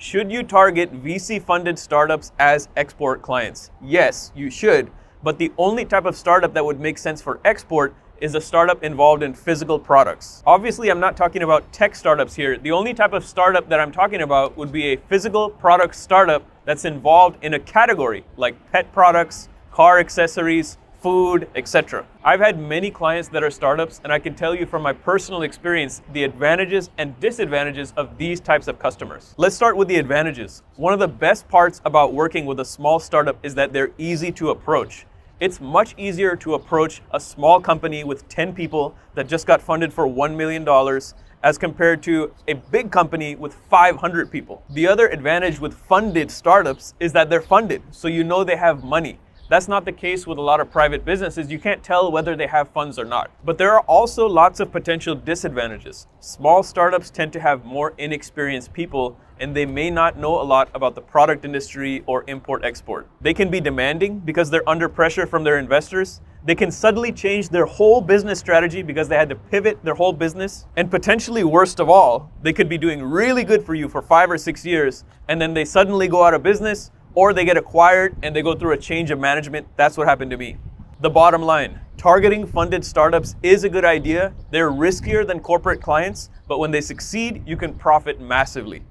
Should you target VC-funded startups as export clients? Yes, you should, but the only type of startup that would make sense for export is a startup involved in physical products. Obviously, I'm not talking about tech startups here. The only type of startup that I'm talking about would be a physical product startup that's involved in a category like pet products, car accessories, food, etc. I've had many clients that are startups, and I can tell you from my personal experience the advantages and disadvantages of these types of customers. Let's start with the advantages. One of the best parts about working with a small startup is that they're easy to approach. It's much easier to approach a small company with 10 people that just got funded for $1 million as compared to a big company with 500 people. The other advantage with funded startups is that they're funded, so you know they have money. That's not the case with a lot of private businesses. You can't tell whether they have funds or not. But there are also lots of potential disadvantages. Small startups tend to have more inexperienced people, and they may not know a lot about the product industry or import-export. They can be demanding because they're under pressure from their investors. They can suddenly change their whole business strategy because they had to pivot their whole business. And potentially worst of all, they could be doing really good for you for 5 or 6 years, and then they suddenly go out of business, or they get acquired and they go through a change of management. That's what happened to me. The bottom line, targeting funded startups is a good idea. They're riskier than corporate clients, but when they succeed, you can profit massively.